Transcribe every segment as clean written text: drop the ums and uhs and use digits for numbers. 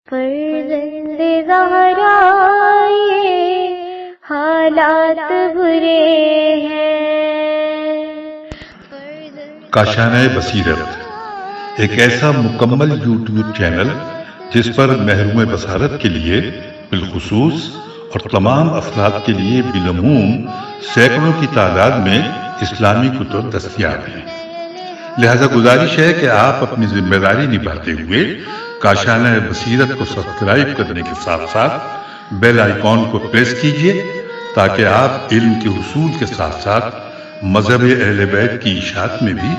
فرزند زہرا یہ حالات برے ہیں۔ کاشانہ بصیرت ایک ایسا مکمل یوٹیوب چینل جس پر محروم بصارت کے لیے بالخصوص اور تمام افراد کے لیے بالعموم سینکڑوں کی تعداد میں اسلامی کتب دستیاب ہیں۔ لہذا گزارش ہے کہ آپ اپنی ذمہ داری نبھاتے ہوئے کاشانہ بصیرت کو سبسکرائب کرنے کے ساتھ ساتھ بیل آئیکن کو پریس کیجیے تاکہ آپ علم کے حصول کے ساتھ ساتھ مذہب اہل بیت کی اشاعت میں بھی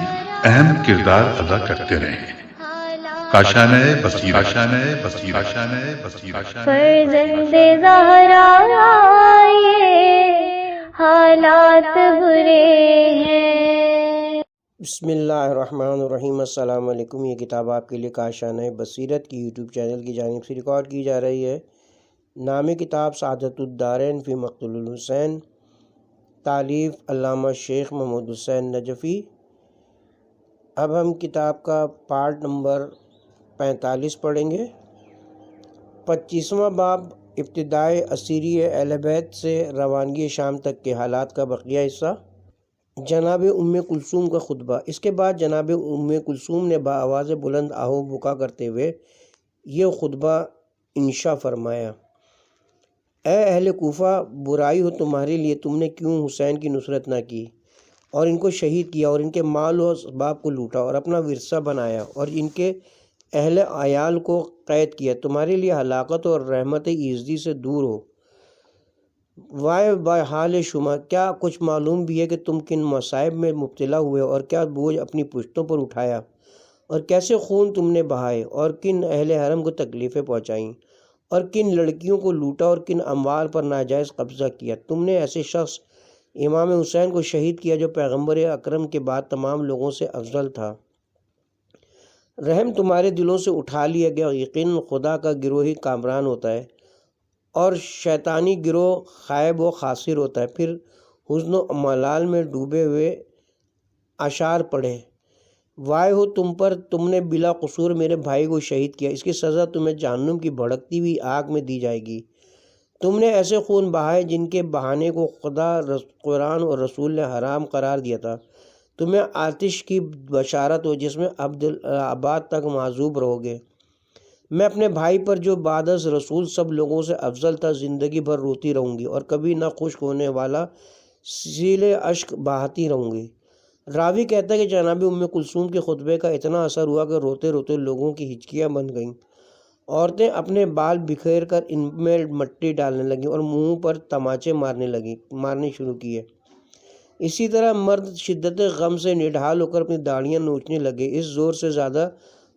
اہم کردار ادا کرتے رہیں۔ کاشانہ بصیرت۔ فرزند زہرا یہ حالات برے ہیں۔ بسم اللہ الرحمن الرحیم۔ السلام علیکم۔ یہ کتاب آپ کے لیے کاشانہ بصیرت کی یوٹیوب چینل کی جانب سے ریکارڈ کی جا رہی ہے۔ نام کتاب سعادت الدارین فی مقتل الحسین، تالیف علامہ شیخ محمود حسین نجفی۔ اب ہم کتاب کا پارٹ نمبر 45 پڑھیں گے۔ 25واں باب ابتدائے اسیری اہل بیت سے روانگی شام تک کے حالات کا بقیہ حصہ۔ جناب ام کلثوم کا خطبہ۔ اس کے بعد جناب ام کلثوم نے بآواز بلند آہو بکا کرتے ہوئے یہ خطبہ انشا فرمایا: اے اہل کوفہ، برائی ہو تمہارے لیے، تم نے کیوں حسین کی نصرت نہ کی اور ان کو شہید کیا اور ان کے مال و اسباب کو لوٹا اور اپنا ورثہ بنایا اور ان کے اہل عیال کو قید کیا؟ تمہارے لیے ہلاکت اور رحمت ایزدی سے دور ہو۔ وائے بائے حال شما، کیا کچھ معلوم بھی ہے کہ تم کن مصائب میں مبتلا ہوئے اور کیا بوجھ اپنی پشتوں پر اٹھایا اور کیسے خون تم نے بہائے اور کن اہل حرم کو تکلیفیں پہنچائیں اور کن لڑکیوں کو لوٹا اور کن اموال پر ناجائز قبضہ کیا۔ تم نے ایسے شخص امام حسین کو شہید کیا جو پیغمبر اکرم کے بعد تمام لوگوں سے افضل تھا۔ رحم تمہارے دلوں سے اٹھا لیا گیا۔ یقیناً خدا کا گروہ ہی کامران ہوتا ہے اور شیطانی گروہ خائب و خاسر ہوتا ہے۔ پھر حزن و ملال میں ڈوبے ہوئے اشعار پڑھے: وائے ہو تم پر، تم نے بلا قصور میرے بھائی کو شہید کیا، اس کی سزا تمہیں جہنم کی بھڑکتی ہوئی آگ میں دی جائے گی۔ تم نے ایسے خون بہائے جن کے بہانے کو خدا، قرآن اور رسول نے حرام قرار دیا تھا۔ تمہیں آتش کی بشارت ہو جس میں ابد تک معذوب رہو گے۔ میں اپنے بھائی پر جو بعد از رسول سب لوگوں سے افضل تھا زندگی بھر روتی رہوں گی اور کبھی نہ خشک ہونے والا سیل اشک بہاتی رہوں گی۔ راوی کہتا ہے کہ جناب ام کلثوم کے خطبے کا اتنا اثر ہوا کہ روتے روتے لوگوں کی ہچکیاں بن گئیں۔ عورتیں اپنے بال بکھیر کر ان میں مٹی ڈالنے لگیں اور منہ پر تماچے مارنے شروع کیے۔ اسی طرح مرد شدت غم سے نڈھال ہو کر اپنی داڑیاں نوچنے لگے۔ اس زور سے زیادہ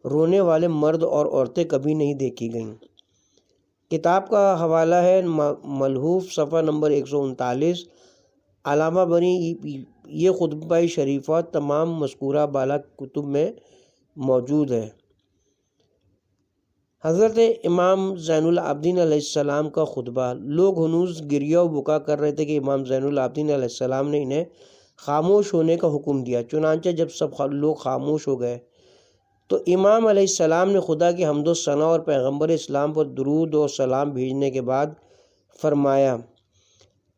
رونے والے مرد اور عورتیں کبھی نہیں دیکھی گئیں۔ کتاب کا حوالہ ہے ملحوف صفحہ نمبر 139۔ علامہ بنی یہ خطبہ شریفہ تمام مذکورہ بالا کتب میں موجود ہے۔ حضرت امام زین العابدین علیہ السلام کا خطبہ۔ لوگ ہنوز گریہ و بکا کر رہے تھے کہ امام زین العابدین علیہ السلام نے انہیں خاموش ہونے کا حکم دیا۔ چنانچہ جب سب لوگ خاموش ہو گئے تو امام علیہ السلام نے خدا کی حمد و ثنا اور پیغمبر اسلام پر درود و سلام بھیجنے کے بعد فرمایا: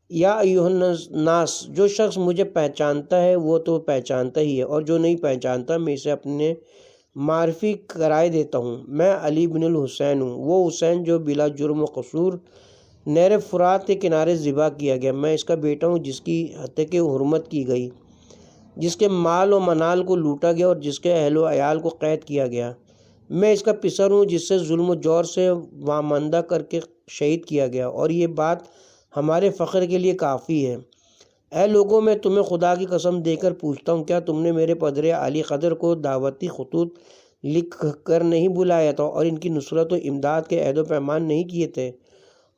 یا ایھا الناس، جو شخص مجھے پہچانتا ہے وہ تو پہچانتا ہی ہے، اور جو نہیں پہچانتا میں اسے اپنے معرفی کرائے دیتا ہوں۔ میں علی بن الحسین ہوں، وہ حسین جو بلا جرم و قصور نہر فرات کے کنارے ذبح کیا گیا۔ میں اس کا بیٹا ہوں جس کی ہتک حرمت کی گئی، جس کے مال و منال کو لوٹا گیا اور جس کے اہل و عیال کو قید کیا گیا۔ میں اس کا پسر ہوں جس سے ظلم و جور سے واماندہ کر کے شہید کیا گیا، اور یہ بات ہمارے فخر کے لیے کافی ہے۔ اے لوگوں، میں تمہیں خدا کی قسم دے کر پوچھتا ہوں، کیا تم نے میرے پدر عالی قدر کو دعوتی خطوط لکھ کر نہیں بلایا تھا اور ان کی نصرت و امداد کے عہد و پیمان نہیں کیے تھے؟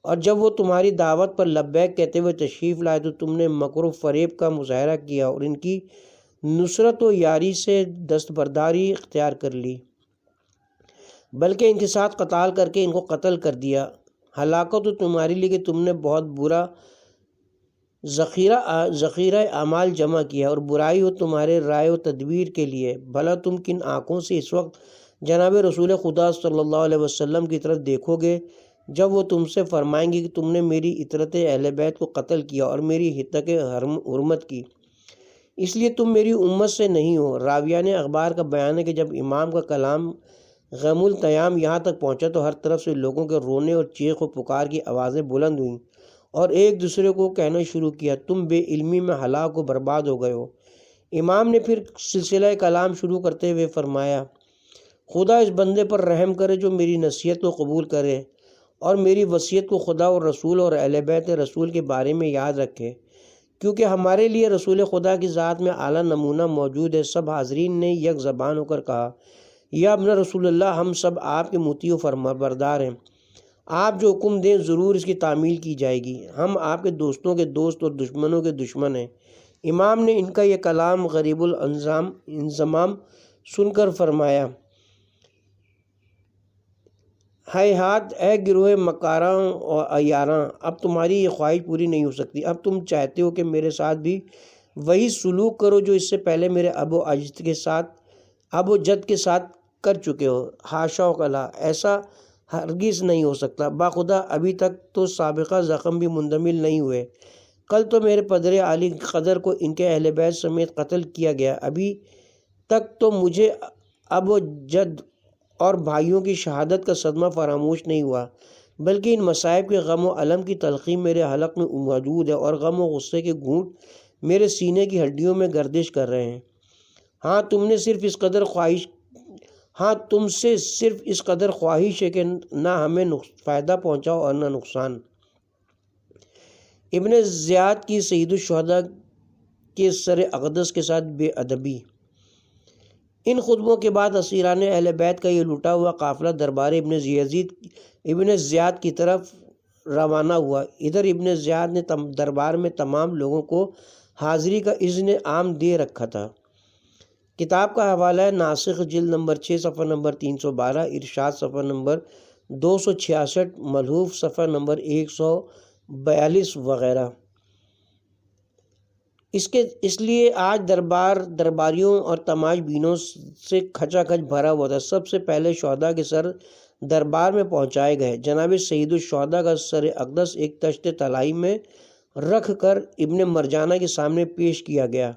اور جب وہ تمہاری دعوت پر لبیک کہتے ہوئے تشریف لائے تو تم نے مکر و فریب کا مظاہرہ کیا اور ان کی نصرت و یاری سے دستبرداری اختیار کر لی، بلکہ ان کے ساتھ قتال کر کے ان کو قتل کر دیا۔ ہلاکت تو تمہارے لیے کہ تم نے بہت برا ذخیرہ اعمال جمع کیا، اور برائی ہو تمہارے رائے و تدبیر کے لیے۔ بھلا تم کن آنکھوں سے اس وقت جناب رسول خدا صلی اللہ علیہ وسلم کی طرف دیکھو گے جب وہ تم سے فرمائیں گے کہ تم نے میری اطرت اہل بیت کو قتل کیا اور میری ہتک حرمت کی، اس لیے تم میری امت سے نہیں ہو۔ راویان اخبار کا بیان ہے کہ جب امام کا کلام غم التیام یہاں تک پہنچا تو ہر طرف سے لوگوں کے رونے اور چیخ و پکار کی آوازیں بلند ہوئیں اور ایک دوسرے کو کہنا شروع کیا، تم بے علمی میں ہلاک و برباد ہو گئے ہو۔ امام نے پھر سلسلہ کلام شروع کرتے ہوئے فرمایا، خدا اس بندے پر رحم کرے جو میری نصیحت کو قبول کرے اور میری وصیت کو خدا اور رسول اور اہل بیت رسول کے بارے میں یاد رکھے، کیونکہ ہمارے لیے رسول خدا کی ذات میں اعلیٰ نمونہ موجود ہے۔ سب حاضرین نے یک زبان ہو کر کہا، یا ابن رسول اللہ، ہم سب آپ کے مطیع و فرما بردار ہیں، آپ جو حکم دیں ضرور اس کی تعمیل کی جائے گی، ہم آپ کے دوستوں کے دوست اور دشمنوں کے دشمن ہیں۔ امام نے ان کا یہ کلام غریب الانضمام سن کر فرمایا، ہیہات اے گروہ مکاراں اور عیاراں، اب تمہاری یہ خواہش پوری نہیں ہو سکتی۔ اب تم چاہتے ہو کہ میرے ساتھ بھی وہی سلوک کرو جو اس سے پہلے میرے اب و جد کے ساتھ کر چکے ہو۔ حاشا وکلا، ایسا ہرگز نہیں ہو سکتا۔ باخدا ابھی تک تو سابقہ زخم بھی مندمل نہیں ہوئے، کل تو میرے پدر عالی قدر کو ان کے اہل بیت سمیت قتل کیا گیا، ابھی تک تو مجھے اب و جد اور بھائیوں کی شہادت کا صدمہ فراموش نہیں ہوا، بلکہ ان مصائب کے غم و الم کی تلخی میرے حلق میں موجود ہے اور غم و غصے کے گھونٹ میرے سینے کی ہڈیوں میں گردش کر رہے ہیں۔ ہاں تم سے صرف اس قدر خواہش ہے کہ نہ ہمیں فائدہ پہنچاؤ اور نہ نقصان۔ ابن زیاد کی سید الشہداء کے سر اقدس کے ساتھ بے ادبی۔ ان خطبوں کے بعد اسیران اہل بیت کا یہ لوٹا ہوا قافلہ دربار ابن زیاد کی طرف روانہ ہوا۔ ادھر ابن زیاد نے دربار میں تمام لوگوں کو حاضری کا اذن عام دے رکھا تھا۔ کتاب کا حوالہ ہے ناسخ جلد نمبر 6 صفحہ نمبر 312، ارشاد صفحہ نمبر 266، ملحوف صفحہ نمبر 142 وغیرہ۔ اس لیے آج درباریوں اور تماش بینوں سے کھچا کھچ بھرا ہوا تھا۔ سب سے پہلے شہداء کے سر دربار میں پہنچائے گئے۔ جناب سید الشہداء کا سر اقدس ایک تشت طلائی میں رکھ کر ابن مرجانہ کے سامنے پیش کیا گیا۔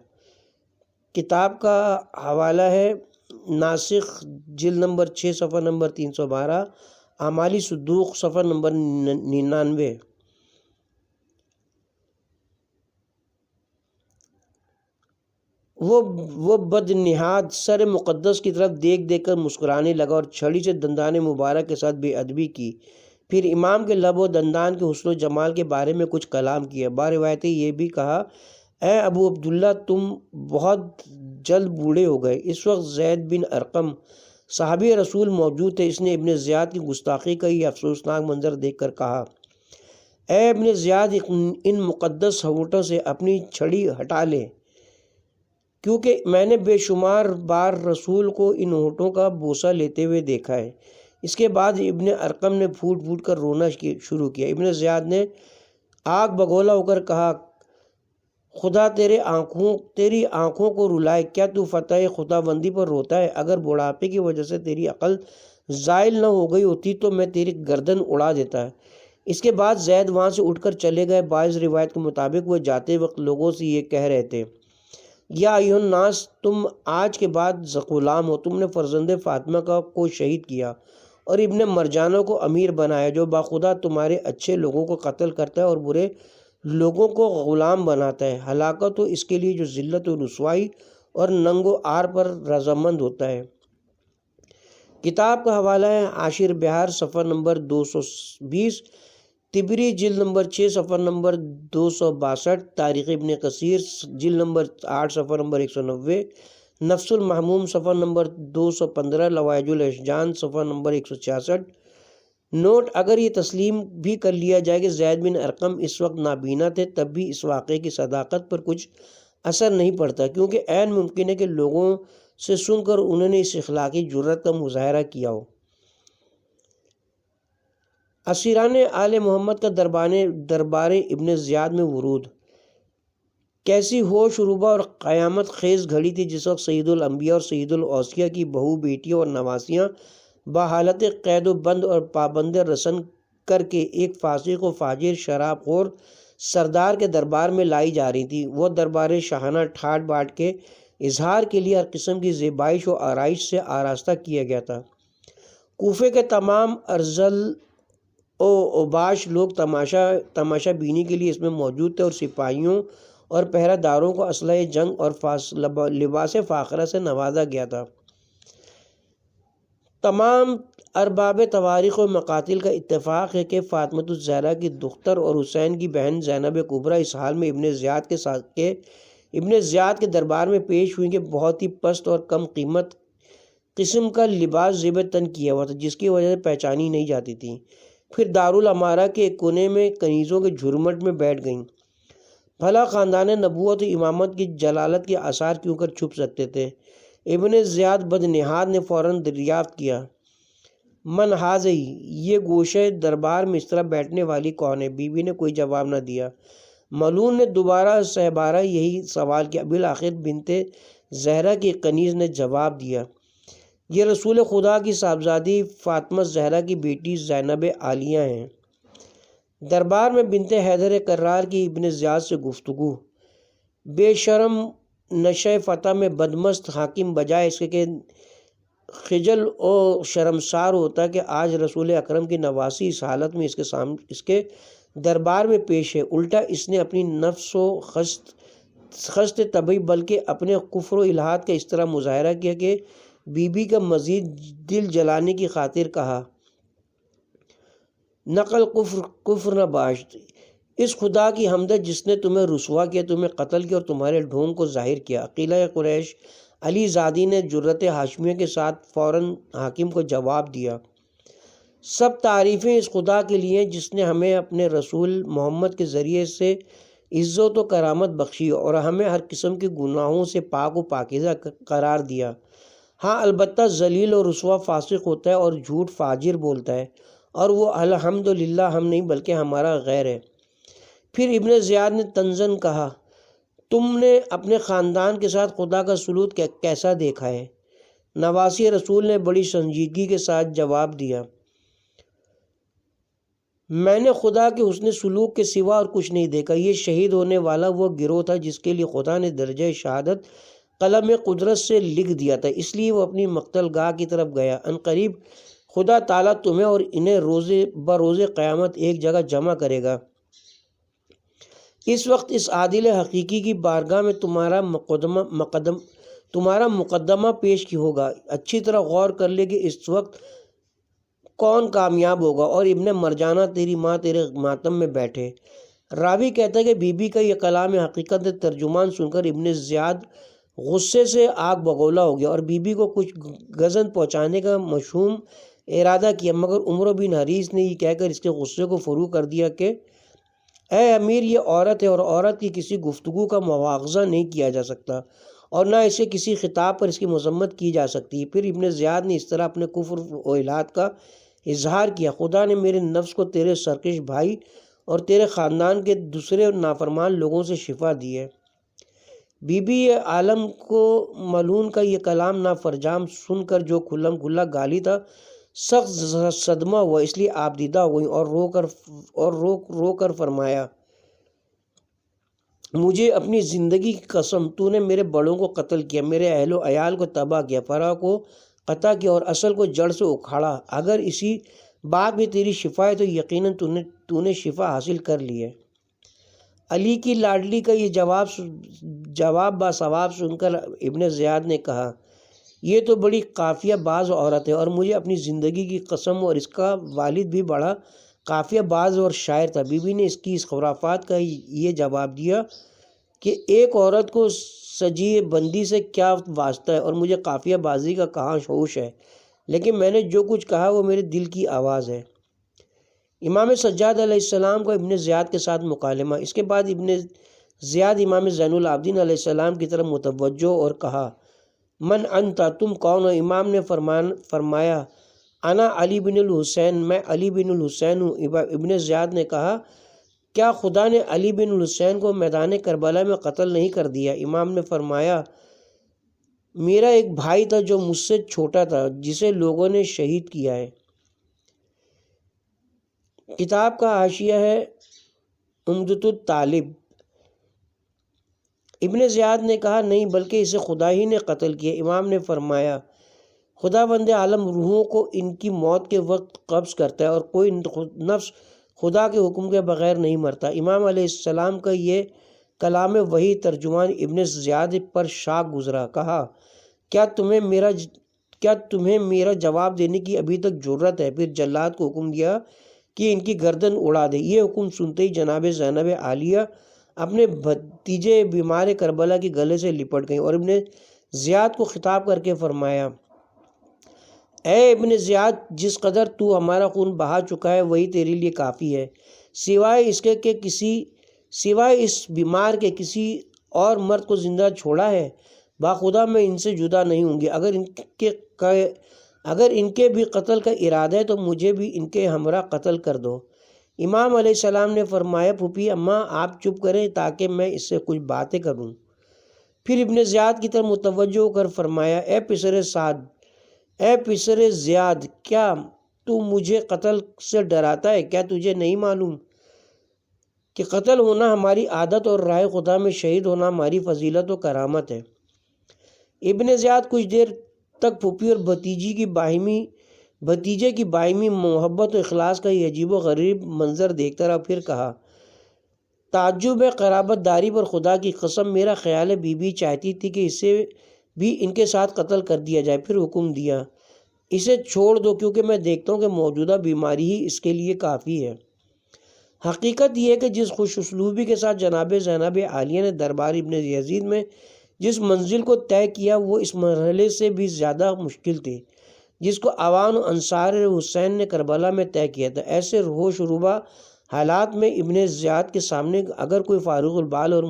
کتاب کا حوالہ ہے ناسخ جلد نمبر 6 صفحہ نمبر 312، اعمال صدوق صفحہ نمبر 99۔ وہ بد نہاد سر مقدس کی طرف دیکھ کر مسکرانے لگا اور چھڑی سے دندان مبارک کے ساتھ بے ادبی کی، پھر امام کے لب و دندان کے حسن و جمال کے بارے میں کچھ کلام کیا۔ باروایت یہ بھی کہا، اے ابو عبداللہ، تم بہت جلد بوڑھے ہو گئے۔ اس وقت زید بن ارقم صحابی رسول موجود تھے۔ اس نے ابن زیاد کی گستاخی کا یہ افسوسناک منظر دیکھ کر کہا، اے ابن زیاد، ان مقدس ہونٹوں سے اپنی چھڑی ہٹا لے، کیونکہ میں نے بے شمار بار رسول کو ان ہونٹوں کا بوسہ لیتے ہوئے دیکھا ہے۔ اس کے بعد ابن ارقم نے پھوٹ پھوٹ کر رونا شروع کیا۔ ابن زیاد نے آگ بگولا ہو کر کہا، خدا تیری آنکھوں کو رلائے، کیا تو فتح خداوندی پر روتا ہے؟ اگر بڑھاپے کی وجہ سے تیری عقل زائل نہ ہو گئی ہوتی تو میں تیری گردن اڑا دیتا۔ اس کے بعد زید وہاں سے اٹھ کر چلے گئے۔ بعض روایت کے مطابق وہ جاتے وقت لوگوں سے یہ کہہ رہے تھے، یا ایھا الناس، تم آج کے بعد غلام ہو، تم نے فرزند فاطمہ کو شہید کیا اور ابن مرجانہ کو امیر بنایا، جو باخدا تمہارے اچھے لوگوں کو قتل کرتا ہے اور برے لوگوں کو غلام بناتا ہے۔ ہلاکت ہو اس کے لیے جو ذلت و رسوائی اور ننگ و عار پر رضامند ہوتا ہے۔ کتاب کا حوالہ ہے عاشر بہار صفحہ نمبر 220، طبری جلد نمبر 6 صفحہ نمبر 262، تاریخ ابن کثیر جلد نمبر 8 صفحہ نمبر 190، نفس المحموم صفحہ نمبر 215، لواحج الاشجان صفحہ نمبر 166۔ نوٹ: اگر یہ تسلیم بھی کر لیا جائے کہ زید بن ارقم اس وقت نابینا تھے، تب بھی اس واقعے کی صداقت پر کچھ اثر نہیں پڑتا، کیونکہ عین ممکن ہے کہ لوگوں سے سن کر انہوں نے اس اخلاقی جرأت کا مظاہرہ کیا ہو۔ اسیران آل محمد کا دربار ابن زیاد میں ورود۔ کیسی ہوش روبہ اور قیامت خیز گھڑی تھی جس وقت سید الانبیاء اور سید الاوصیاء کی بہو بیٹیاں اور نواسیاں بحالت قید و بند اور پابند رسن کر کے ایک فاسق و فاجر شراب خور سردار کے دربار میں لائی جا رہی تھی۔ وہ دربار شاہانہ ٹھاٹ باٹ کے اظہار کے لیے ہر قسم کی زیبائش و آرائش سے آراستہ کیا گیا تھا۔ کوفے کے تمام ارذل و اوباش لوگ تماشا بینی کے لیے اس میں موجود تھے، اور سپاہیوں اور پہرہ داروں کو اسلحہ جنگ اور لباس فاخرہ سے نوازا گیا تھا۔ تمام ارباب تواریخ و مقاتل کا اتفاق ہے کہ فاطمۃ الزہرا کی دختر اور حسین کی بہن زینب کبریٰ اس حال میں ابن زیاد کے دربار میں پیش ہوئی کہ بہت ہی پست اور کم قیمت قسم کا لباس زیب تن کیا ہوا تھا، جس کی وجہ سے پہچانی نہیں جاتی تھی۔ پھر دارالامارہ کے ایک کونے میں کنیزوں کے جھرمٹ میں بیٹھ گئیں۔ بھلا خاندان نبوت و امامت کی جلالت کے آثار کیوں کر چھپ سکتے تھے؟ ابن زیاد بدنہاد نے فوراً دریافت کیا، من حاضی، یہ گوشے دربار میں اس طرح بیٹھنے والی کون ہے؟ بی بی نے کوئی جواب نہ دیا۔ ملون نے دوبارہ سہبارہ یہی سوال کیا۔ بالآخر بنت زہرا کی کنیز نے جواب دیا، یہ رسول خدا کی صاحبزادی فاطمہ زہرا کی بیٹی زینب عالیہ ہیں۔ دربار میں بنت حیدر کرار کی ابن زیاد سے گفتگو۔ بے شرم نشہ فتح میں بدمست حاکم بجائے اس کے کہ خجل و شرمسار ہوتا کہ آج رسول اکرم کی نواسی اس حالت میں اس کے دربار میں پیش ہے، الٹا اس نے اپنی نفس و خست طبعی بلکہ اپنے کفر و الحاد کا اس طرح مظاہرہ کیا کہ بی بی کا مزید دل جلانے کی خاطر کہا، نقل کفر نہ باشد، اس خدا کی حمد ہے جس نے تمہیں رسوا کیا، تمہیں قتل کیا اور تمہارے ڈھونگ کو ظاہر کیا۔ قلعہ قریش علی زادی نے جرت ہاشمیہ کے ساتھ فوراً حاکم کو جواب دیا، سب تعریفیں اس خدا کے لیے جس نے ہمیں اپنے رسول محمد کے ذریعے سے عزت و کرامت بخشی اور ہمیں ہر قسم کے گناہوں سے پاک و پاکیزہ قرار دیا۔ ہاں البتہ ذلیل و رسوا فاسق ہوتا ہے اور جھوٹ فاجر بولتا ہے، اور وہ الحمدللہ ہم نہیں بلکہ ہمارا غیر ہے۔ پھر ابن زیاد نے طنزاً کہا، تم نے اپنے خاندان کے ساتھ خدا کا سلوک کیسا دیکھا ہے؟ نواسی رسول نے بڑی سنجیدگی کے ساتھ جواب دیا، میں نے خدا کے حسن سلوک کے سوا اور کچھ نہیں دیکھا۔ یہ شہید ہونے والا وہ گروہ تھا جس کے لیے خدا نے درجہ شہادت قلم قدرت سے لکھ دیا تھا، اس لیے وہ اپنی مقتل گاہ کی طرف گیا۔ عنقریب خدا تعالیٰ تمہیں اور انہیں بروز قیامت ایک جگہ جمع کرے گا۔ اس وقت اس عادل حقیقی کی بارگاہ میں تمہارا مقدمہ پیش کی ہوگا۔ اچھی طرح غور کر لے کہ اس وقت کون کامیاب ہوگا، اور ابن مرجانہ تیری ماں تیرے ماتم میں بیٹھے۔ راوی کہتا ہے کہ بی بی کا یہ کلام حقیقت ترجمان سن کر ابن زیاد غصے سے آگ بگولا ہو گیا اور بی بی کو کچھ گزن پہنچانے کا مشوم ارادہ کیا، مگر عمر بن حریث نے یہ کہہ کر اس کے غصے کو فرو کر دیا کہ اے امیر، یہ عورت ہے اور عورت کی کسی گفتگو کا مواخذہ نہیں کیا جا سکتا اور نہ اسے کسی خطاب پر اس کی مذمت کی جا سکتی۔ پھر ابن زیاد نے اس طرح اپنے کفر و الحاد کا اظہار کیا، خدا نے میرے نفس کو تیرے سرکش بھائی اور تیرے خاندان کے دوسرے نافرمان لوگوں سے شفا دی ہے۔ بی بی عالم کو ملعون کا یہ کلام نافرجام سن کر جو کھلم کھلا گالی تھا، سخت صدمہ ہوا، اس لیے آپ دیدہ ہو گئیں اور رو کر فرمایا، مجھے اپنی زندگی کی قسم، تو نے میرے بڑوں کو قتل کیا، میرے اہل و عیال کو تباہ کیا، فرع کو قطع کیا اور اصل کو جڑ سے اکھاڑا۔ اگر اسی بات میں تیری شفا ہے تو یقیناً تو نے شفا حاصل کر لی ہے۔ علی کی لاڈلی کا یہ جواب باثواب سن کر ابن زیاد نے کہا، یہ تو بڑی قافیہ باز عورت ہے اور مجھے اپنی زندگی کی قسم، اور اس کا والد بھی بڑا قافیہ باز اور شاعر تھا۔ بی بی نے اس خرافات کا یہ جواب دیا کہ ایک عورت کو سجی بندی سے کیا واسطہ ہے اور مجھے قافیہ بازی کا کہاں ہوش ہے، لیکن میں نے جو کچھ کہا وہ میرے دل کی آواز ہے۔ امام سجاد علیہ السلام کا ابن زیاد کے ساتھ مکالمہ۔ اس کے بعد ابن زیاد امام زین العابدین علیہ السلام کی طرف متوجہ اور کہا، من انتا، تم کون ہو؟ امام نے فرمایا، انا علی بن الحسین، میں علی بن الحسین ہوں۔ ابن زیاد نے کہا، کیا خدا نے علی بن الحسین کو میدان کربلا میں قتل نہیں کر دیا؟ امام نے فرمایا میرا ایک بھائی تھا جو مجھ سے چھوٹا تھا جسے لوگوں نے شہید کیا ہے۔ کتاب کا حاشیہ ہے عمدۃ الطالب۔ ابن زیاد نے کہا نہیں بلکہ اسے خدا ہی نے قتل کیا۔ امام نے فرمایا خدا بند عالم روحوں کو ان کی موت کے وقت قبض کرتا ہے اور کوئی نفس خدا کے حکم کے بغیر نہیں مرتا۔ امام علیہ السلام کا یہ کلام وحی ترجمان ابن زیاد پر شاک گزرا۔ کہا کیا تمہیں میرا جواب دینے کی ابھی تک جرت ہے؟ پھر جلاد کو حکم دیا کہ ان کی گردن اڑا دے۔ یہ حکم سنتے ہی جناب زینب عالیہ اپنے بھتیجے بیمار کربلا کے گلے سے لپٹ گئیں اور ابن زیاد کو خطاب کر کے فرمایا اے ابن زیاد، جس قدر تو ہمارا خون بہا چکا ہے وہی تیرے لیے کافی ہے، سوائے اس بیمار کے کسی اور مرد کو زندہ چھوڑا ہے؟ باخدا میں ان سے جدا نہیں ہوں گی۔ اگر ان کے بھی قتل کا ارادہ ہے تو مجھے بھی ان کے ہمراہ قتل کر دو۔ امام علیہ السلام نے فرمایا پھوپھی اماں آپ چپ کریں تاکہ میں اس سے کچھ باتیں کروں۔ پھر ابن زیاد کی طرف متوجہ ہو کر فرمایا اے پسر زیاد، کیا تو مجھے قتل سے ڈراتا ہے؟ کیا تجھے نہیں معلوم کہ قتل ہونا ہماری عادت اور راہ خدا میں شہید ہونا ہماری فضیلت و کرامت ہے؟ ابن زیاد کچھ دیر تک پھوپھی اور بھتیجے کی باہمی محبت و اخلاص کا یہ عجیب و غریب منظر دیکھتا رہا، پھر کہا تعجب ہے قرابت داری پر خدا کی قسم، میرا خیال ہے بی بی چاہتی تھی کہ اسے بھی ان کے ساتھ قتل کر دیا جائے۔ پھر حکم دیا اسے چھوڑ دو کیونکہ میں دیکھتا ہوں کہ موجودہ بیماری ہی اس کے لیے کافی ہے۔ حقیقت یہ ہے کہ جس خوش اسلوبی کے ساتھ جناب زینب عالیہ نے دربار ابن یزید میں جس منزل کو طے کیا وہ اس مرحلے سے بھی زیادہ مشکل تھی جس کو عوان و انصار حسین نے کربلا میں طے کیا تھا۔ ایسے ہوش روبہ حالات میں ابن زیاد کے سامنے اگر کوئی فارغ البال اور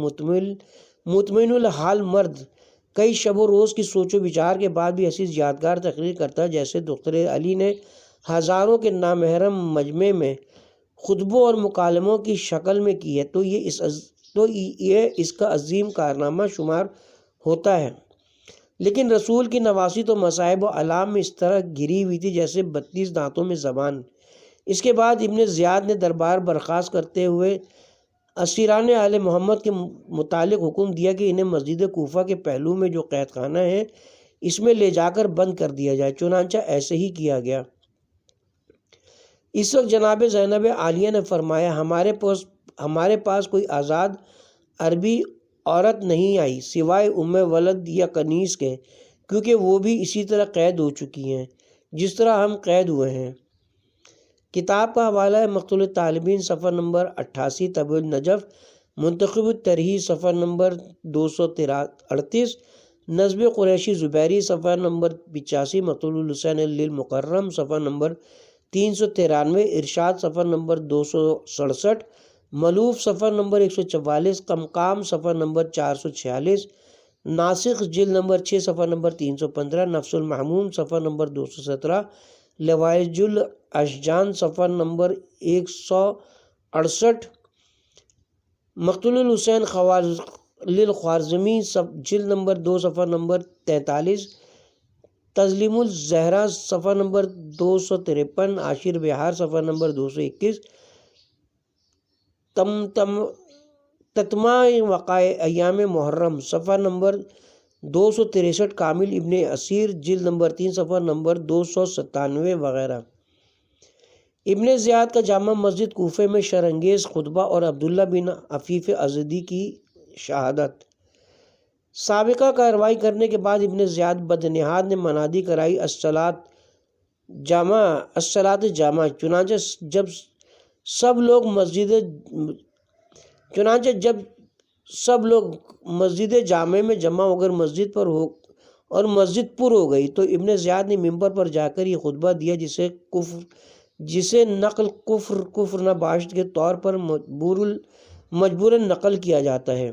مطمئن الحال مرد کئی شب و روز کی سوچ و بچار کے بعد بھی ایسی یادگار تقریر کرتا جیسے دختر علی نے ہزاروں کے نامحرم مجمع میں خطبوں اور مکالموں کی شکل میں کی ہے تو یہ اس کا عظیم کارنامہ شمار ہوتا ہے۔ لیکن رسول کی نواسی تو مصائب و علام میں اس طرح گری ہوئی تھی جیسے 32 دانتوں میں زبان۔ اس کے بعد ابن زیاد نے دربار برخاست کرتے ہوئے اسیران آل محمد کے متعلق حکم دیا کہ انہیں مسجد کوفہ کے پہلو میں جو قید خانہ ہے اس میں لے جا کر بند کر دیا جائے۔ چنانچہ ایسے ہی کیا گیا۔ اس وقت جناب زینب عالیہ نے فرمایا ہمارے پاس کوئی آزاد عربی عورت نہیں آئی سوائے ام ولد یا کنیز کے، کیونکہ وہ بھی اسی طرح قید ہو چکی ہیں جس طرح ہم قید ہوئے ہیں۔ کتاب کا حوالہ ہے مقتول طالبین صفحہ نمبر 88، طبع النجف منتخب الترحیل صفحہ نمبر 238، نظم قریشی زبیری صفحہ نمبر 85، مقتول الحسین للمکرم صفحہ نمبر 393، ارشاد صفحہ نمبر 267، ملوف صفحہ نمبر 144، قمقام صفحہ نمبر 446، ناسخ جلد نمبر 6 صفحہ نمبر 315، نفس المحموم صفحہ نمبر 217، لوائج الاشجان صفحہ نمبر 168، مقتول الحسین للخوارزمی جلد نمبر 2 صفحہ نمبر 43، تظلیم الزہرا صفحہ نمبر 253، عاشر بہار صفحہ نمبر 221، تتمہ وقائع ایام محرم صفحہ نمبر 263، کامل ابن اسیر جلد نمبر 3 صفحہ نمبر 297 وغیرہ۔ ابن زیاد کا جامع مسجد کوفے میں شرانگیز خطبہ اور عبداللہ بن عفیف ازدی کی شہادت۔ سابقہ کارروائی کرنے کے بعد ابن زیاد بدنہاد نے منادی کرائی الصلاۃ جامع، چنانچہ جب سب لوگ مسجد جامع میں جمع ہو کر مسجد پر ہو گئی تو ابن زیاد نے ممبر پر جا کر یہ خطبہ دیا جسے نقل کفر نباشت کے طور پر مجبوراً نقل کیا جاتا ہے۔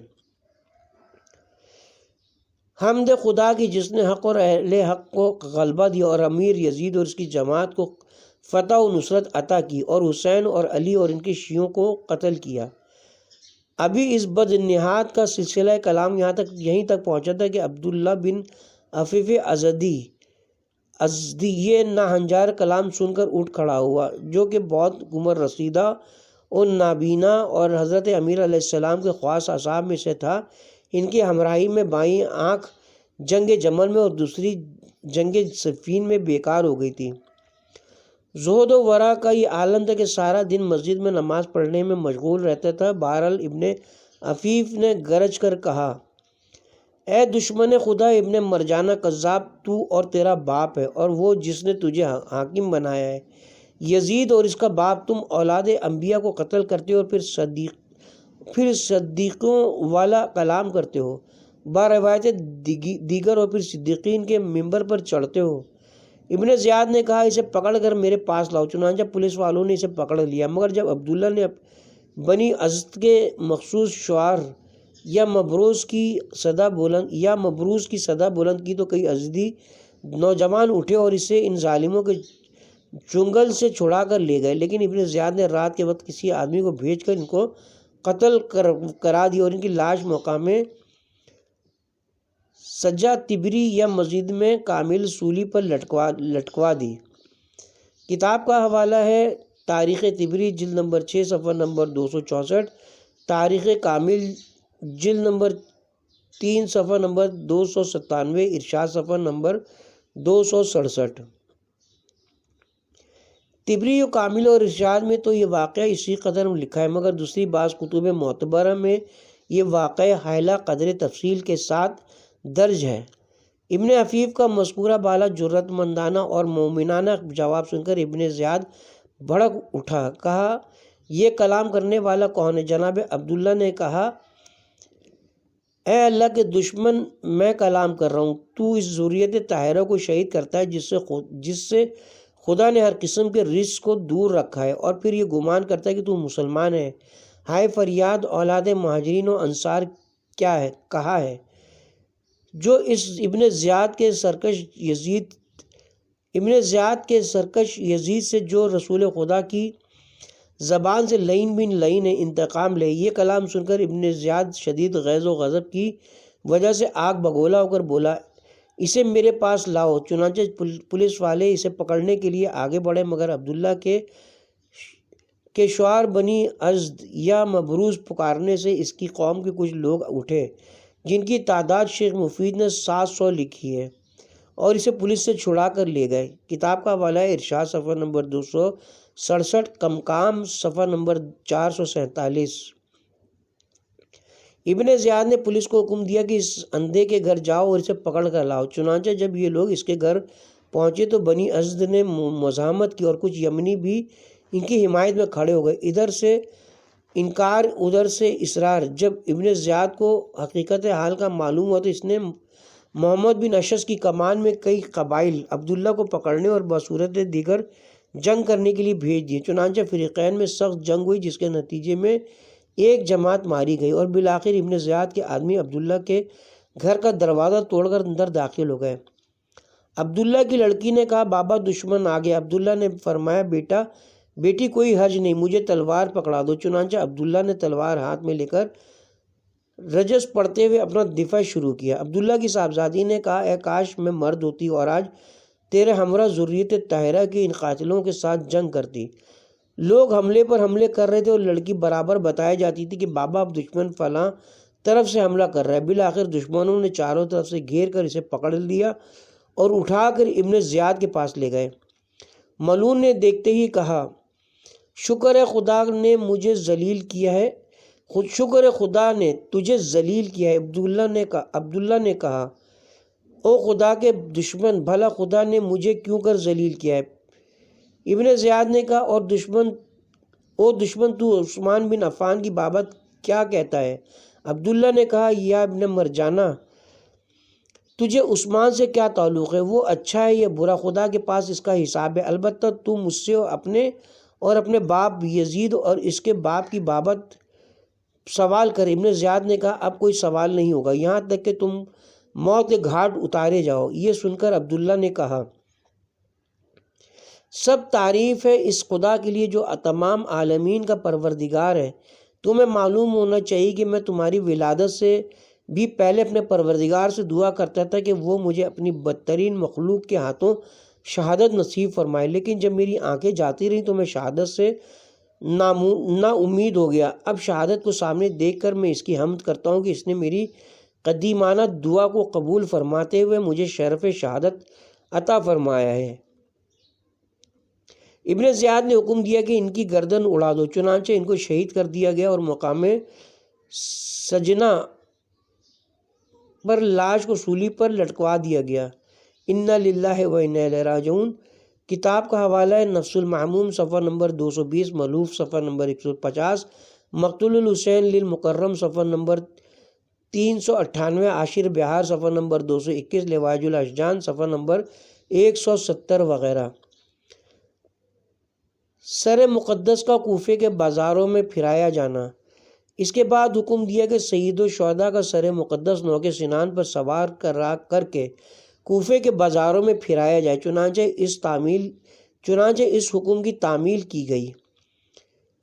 حمد خدا کی جس نے حق اور اہل حق کو غلبہ دیا اور امیر یزید اور اس کی جماعت کو فتح و نصرت عطا کی اور حسین اور علی اور ان کے شیعوں کو قتل کیا۔ ابھی اس بد نہاد کا سلسلہ کلام یہیں تک پہنچا تھا کہ عبداللہ بن عفیف ازدی یہ ناہنجار کلام سن کر اٹھ کھڑا ہوا، جو کہ بہت عمر رسیدہ اور نابینا اور حضرت امیر علیہ السلام کے خاص اصحاب میں سے تھا۔ ان کی ہمراہی میں بائیں آنکھ جنگ جمل میں اور دوسری جنگ صفین میں بیکار ہو گئی تھی۔ زہد و ورع کا یہ عالم تھا کہ سارا دن مسجد میں نماز پڑھنے میں مشغول رہتا تھا۔ بہرحال ابن عفیف نے گرج کر کہا، اے دشمن خدا ابن مرجانہ کذاب، تو اور تیرا باپ ہے اور وہ جس نے تجھے حاکم بنایا ہے، یزید اور اس کا باپ، تم اولاد انبیاء کو قتل کرتے ہو اور پھر صدیقوں والا کلام کرتے ہو، باروایت دیگر اور پھر صدیقین کے ممبر پر چڑھتے ہو۔ ابن زیاد نے کہا، اسے پکڑ کر میرے پاس لاؤ۔ چنانچہ پولیس والوں نے اسے پکڑ لیا، مگر جب عبداللہ نے بنی ازد کے مخصوص شعار یا مبروز کی صدا بلند کی تو کئی ازدی نوجوان اٹھے اور اسے ان ظالموں کے چنگل سے چھڑا کر لے گئے، لیکن ابن زیاد نے رات کے وقت کسی آدمی کو بھیج کر ان کو قتل کرا دیا اور ان کی لاش موقع میں سجا تبری یا مسجد میں کامل سولی پر لٹکوا دی۔ کتاب کا حوالہ ہے تاریخ تبری جلد نمبر 6 صفحہ نمبر 264، تاریخ کامل جلد نمبر 3 صفحہ نمبر 297، ارشاد صفحہ نمبر 267۔ تبری و کامل اور ارشاد میں تو یہ واقعہ اسی قدر میں لکھا ہے، مگر دوسری بعض کتب معتبرہ میں یہ واقعہ حائلہ قدر تفصیل کے ساتھ درج ہے۔ ابن عفیف کا مذکورہ بالا جرأت مندانہ اور مومنانہ جواب سن کر ابن زیاد بھڑک اٹھا، کہا، یہ کلام کرنے والا کون ہے؟ جناب عبداللہ نے کہا، اے اللہ کے دشمن، میں کلام کر رہا ہوں۔ تو اس ذریت طاہرہ کو شہید کرتا ہے جس سے خدا نے ہر قسم کے رزق کو دور رکھا ہے، اور پھر یہ گمان کرتا ہے کہ تو مسلمان ہے۔ ہائے فریاد اولاد مہاجرین و انصار کہا ہے، جو اس ابن زیاد کے سرکش یزید سے جو رسول خدا کی زبان سے لعین بن لعین انتقام لے۔ یہ کلام سن کر ابن زیاد شدید غیظ و غضب کی وجہ سے آگ بگولا ہو کر بولا، اسے میرے پاس لاؤ۔ چنانچہ پولیس والے اسے پکڑنے کے لیے آگے بڑھے، مگر عبداللہ کے شعار بنی ازد یا مبروز پکارنے سے اس کی قوم کے کچھ لوگ اٹھے، جن کی تعداد شیخ مفید نے 700 لکھی ہے، اور اسے پولیس سے چھڑا کر لے گئے۔ کتاب کا حوالہ ہے ارشاد صفحہ نمبر 267، کمقام صفحہ نمبر 447۔ ابن زیاد نے پولیس کو حکم دیا کہ اس اندھے کے گھر جاؤ اور اسے پکڑ کر لاؤ۔ چنانچہ جب یہ لوگ اس کے گھر پہنچے تو بنی ازد نے مزاحمت کی اور کچھ یمنی بھی ان کی حمایت میں کھڑے ہو گئے، ادھر سے انکار ادھر سے اصرار۔ جب ابن زیاد کو حقیقت حال کا معلوم ہوا تو اس نے محمد بن اشعث کی کمان میں کئی قبائل عبداللہ کو پکڑنے اور بصورت دیگر جنگ کرنے کے لیے بھیج دیے۔ چنانچہ فریقین میں سخت جنگ ہوئی، جس کے نتیجے میں ایک جماعت ماری گئی، اور بالآخر ابن زیاد کے آدمی عبداللہ کے گھر کا دروازہ توڑ کر اندر داخل ہو گئے۔ عبداللہ کی لڑکی نے کہا، بابا دشمن آ گیا۔ عبداللہ نے فرمایا، بیٹی کوئی حرج نہیں، مجھے تلوار پکڑا دو۔ چنانچہ عبداللہ نے تلوار ہاتھ میں لے کر رجز پڑھتے ہوئے اپنا دفاع شروع کیا۔ عبداللہ کی صاحبزادی نے کہا، اے کاش میں مرد ہوتی اور آج تیرے ہمراہ ذریت طاہرہ کے ان قاتلوں کے ساتھ جنگ کرتی۔ لوگ حملے پر حملے کر رہے تھے اور لڑکی برابر بتائی جاتی تھی کہ بابا اب دشمن فلاں طرف سے حملہ کر رہا ہے۔ بالآخر دشمنوں نے چاروں طرف سے گھیر کر اسے پکڑ لیا اور اٹھا کر ابن زیاد کے پاس لے گئے۔ ملعون نے دیکھتے ہی کہا، شکر ہے خدا نے مجھے ذلیل کیا ہے، شکر ہے خدا نے تجھے ذلیل کیا ہے۔ عبداللہ نے کہا، او خدا کے دشمن، بھلا خدا نے مجھے کیوں کر ذلیل کیا ہے؟ ابن زیاد نے کہا، او دشمن تو عثمان بن عفان کی بابت کیا کہتا ہے؟ عبداللہ نے کہا، یا ابن مرجانہ، تجھے عثمان سے کیا تعلق ہے؟ وہ اچھا ہے یا برا؟ خدا کے پاس اس کا حساب ہے۔ البتہ تو مجھ سے اپنے باپ یزید اور اس کے باپ کی بابت سوال کر۔ ابن زیاد نے کہا، اب کوئی سوال نہیں ہوگا یہاں تک کہ تم موت کے گھاٹ اتارے جاؤ۔ یہ سن کر عبداللہ نے کہا، سب تعریف ہے اس خدا کے لیے جو تمام عالمین کا پروردگار ہے۔ تمہیں معلوم ہونا چاہیے کہ میں تمہاری ولادت سے بھی پہلے اپنے پروردگار سے دعا کرتا تھا کہ وہ مجھے اپنی بدترین مخلوق کے ہاتھوں شہادت نصیب فرمائے، لیکن جب میری آنکھیں جاتی رہیں تو میں شہادت سے نا امید ہو گیا۔ اب شہادت کو سامنے دیکھ کر میں اس کی حمد کرتا ہوں کہ اس نے میری قدیمانہ دعا کو قبول فرماتے ہوئے مجھے شرف شہادت عطا فرمایا ہے۔ ابن زیاد نے حکم دیا کہ ان کی گردن اڑا دو، چنانچہ ان کو شہید کر دیا گیا اور مقام سجنہ پر لاش کو سولی پر لٹکوا دیا گیا۔ انا للہ و انا الیہ راجعون۔ کتاب کا حوالہ ہے نفس المحموم صفحہ نمبر 220، ملوف صفحہ نمبر 150، مقتول الحسین للمکرم صفحہ نمبر 398، عاشر بہار صفحہ نمبر 221، لواج الاشجان صفحہ نمبر 170 وغیرہ۔ سر مقدس کا کوفے کے بازاروں میں پھرایا جانا۔ اس کے بعد حکم دیا کہ سید الشہداء کا سر مقدس نوکِ سنان پر سوار کر کے کوفے کے بازاروں میں پھرایا جائے، چنانچہ اس حکم کی تعمیل کی گئی۔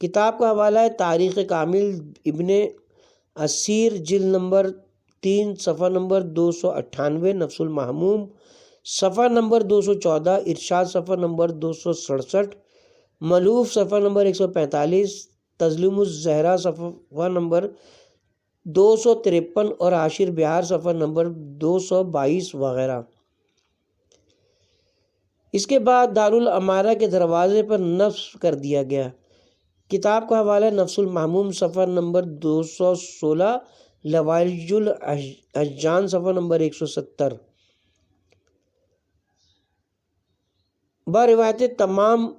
کتاب کا حوالہ ہے تاریخ کامل ابن اسیر جلد نمبر 3 صفحہ نمبر 298، نفس المحموم صفحہ نمبر 214، ارشاد صفحہ نمبر 267، ملوف صفحہ نمبر 145، تظلم الزہرا صفحہ نمبر 253 اور عاشر بہار صفحہ نمبر 222 وغیرہ۔ اس کے بعد دارالامارہ کے دروازے پر نصب کر دیا گیا۔ کتاب کا حوالہ نفس المحموم صفحہ نمبر 216، لواج الاشجان صفحہ نمبر 170۔ باروایت تمام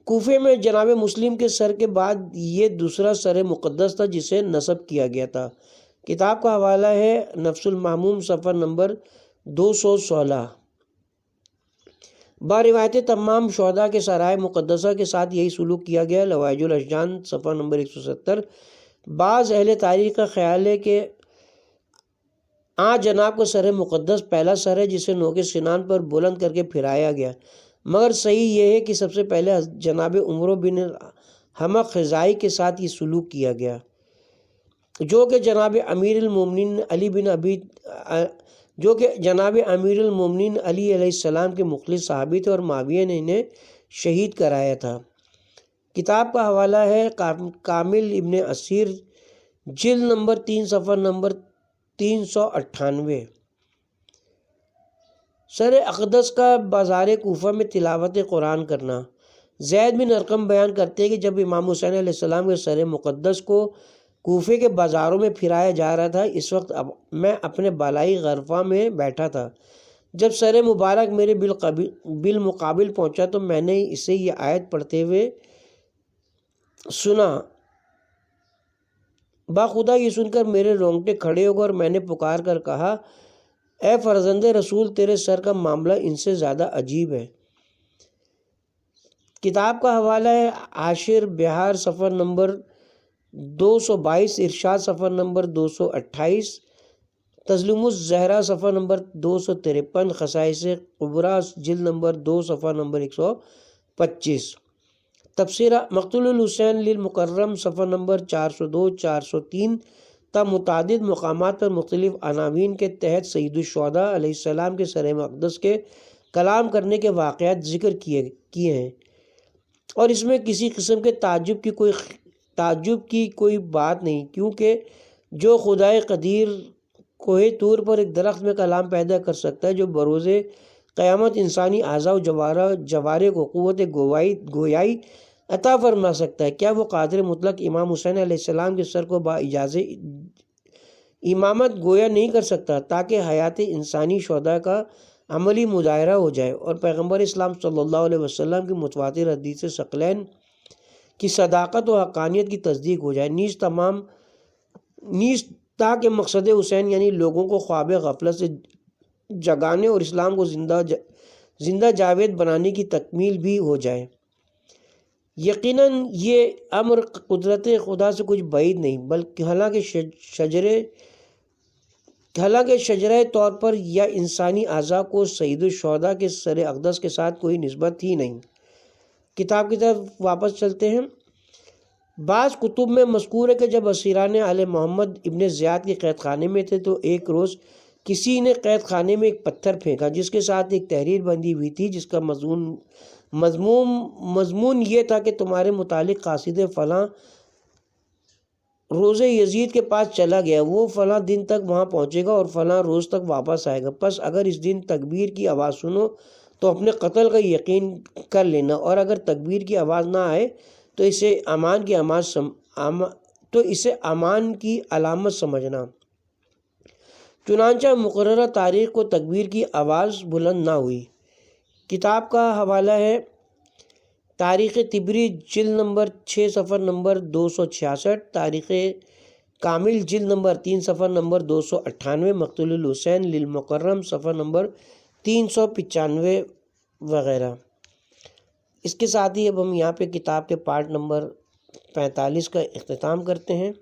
کوفے میں جناب مسلم کے سر کے بعد یہ دوسرا سر مقدس تھا جسے نصب کیا گیا تھا۔ کتاب کا حوالہ ہے نفس المحموم صفحہ نمبر 216۔ باروایت تمام شہداء کے سرائے مقدسہ کے ساتھ یہی سلوک کیا گیا۔ لواج الاشجان صفحہ نمبر 170۔ بعض اہل تاریخ کا خیال ہے کہ جناب کا سر مقدس پہلا سر ہے جسے نوکِ سنان پر بلند کر کے پھرایا گیا، مگر صحیح یہ ہے کہ سب سے پہلے جناب عمرو بن حمق خزائی کے ساتھ یہ سلوک کیا گیا، جو کہ جناب امیر المومنین علی علیہ السلام کے مخلص صحابی تھے اور معاویہ نے انہیں شہید کرایا تھا۔ کتاب کا حوالہ ہے کامل ابن اسیر جلد نمبر 3 صفحہ نمبر 398۔ سر اقدس کا بازار کوفہ میں تلاوت قرآن کرنا۔ زید بن ارقم بیان کرتے ہیں کہ جب امام حسین علیہ السلام کے سر مقدس کو کوفے کے بازاروں میں پھرایا جا رہا تھا، اس وقت میں اپنے بالائی غرفہ میں بیٹھا تھا۔ جب سر مبارک میرے بالمقابل پہنچا تو میں نے اسے یہ آیت پڑھتے ہوئے سنا۔ باخدا یہ سن کر میرے رونگٹے کھڑے ہو گئے اور میں نے پکار کر کہا، اے فرزند رسول، تیرے سر کا معاملہ ان سے زیادہ عجیب ہے۔ کتاب کا حوالہ ہے عاشر بہار صفحہ نمبر 222، ارشاد صفحہ نمبر 228، تظلم الزہرا صفحہ نمبر 253، خصائص کبریٰ جلد نمبر 2 صفحہ نمبر 125، تفسیر مقتول الحسین للمکرم صفحہ نمبر 402 403 تا متعدد مقامات پر مختلف عناوین کے تحت سید الشہداء علیہ السلام کے سر مقدس کے کلام کرنے کے واقعات ذکر کیے ہیں، اور اس میں کسی قسم کے تعجب کی کوئی بات نہیں، کیونکہ جو خدائے قدیر کوہ طور پر ایک درخت میں کلام پیدا کر سکتا ہے، جو بروز قیامت انسانی اعضاء و جوارح کو قوت گویائی عطا فرما سکتا ہے، کیا وہ قادر مطلق امام حسین علیہ السلام کے سر کو بااجازت امامت گویا نہیں کر سکتا تاکہ حیات انسانی شہداء کا عملی مظاہرہ ہو جائے اور پیغمبر اسلام صلی اللہ علیہ وسلم کی متواتر حدیث ثقلین کی صداقت و حقانیت کی تصدیق ہو جائے، نیز تاکہ مقصد حسین یعنی لوگوں کو خواب غفلت سے جگانے اور اسلام کو زندہ جاوید بنانے کی تکمیل بھی ہو جائے۔ یقیناً یہ امر قدرت خدا سے کچھ بعید نہیں، بلکہ حالانکہ شجرۂ طور پر یا انسانی اعضاء کو سید الشہداء کے سر اقدس کے ساتھ کوئی نسبت ہی نہیں۔ کتاب کی طرف واپس چلتے ہیں۔ بعض کتب میں مذکور ہے کہ جب اسیران آل محمد ابن زیاد کے قید خانے میں تھے تو ایک روز کسی نے قید خانے میں ایک پتھر پھینکا جس کے ساتھ ایک تحریر بندی ہوئی تھی جس کا مضمون یہ تھا کہ تمہارے متعلق قاصد فلاں روز یزید کے پاس چلا گیا، وہ فلاں دن تک وہاں پہنچے گا اور فلاں روز تک واپس آئے گا، پس اگر اس دن تکبیر کی آواز سنو تو اپنے قتل کا یقین کر لینا، اور اگر تکبیر کی آواز نہ آئے تو اسے امان کی علامت سمجھنا۔ چنانچہ مقررہ تاریخ کو تکبیر کی آواز بلند نہ ہوئی۔ کتاب کا حوالہ ہے تاریخ طبری جلد نمبر 6 صفحہ نمبر 266، تاریخ کامل جلد نمبر 3 صفحہ نمبر 298، مقتول الحسین للمکرم صفحہ نمبر 395 وغیرہ۔ اس کے ساتھ ہی اب ہم یہاں پہ کتاب کے پارٹ نمبر 45 کا اختتام کرتے ہیں۔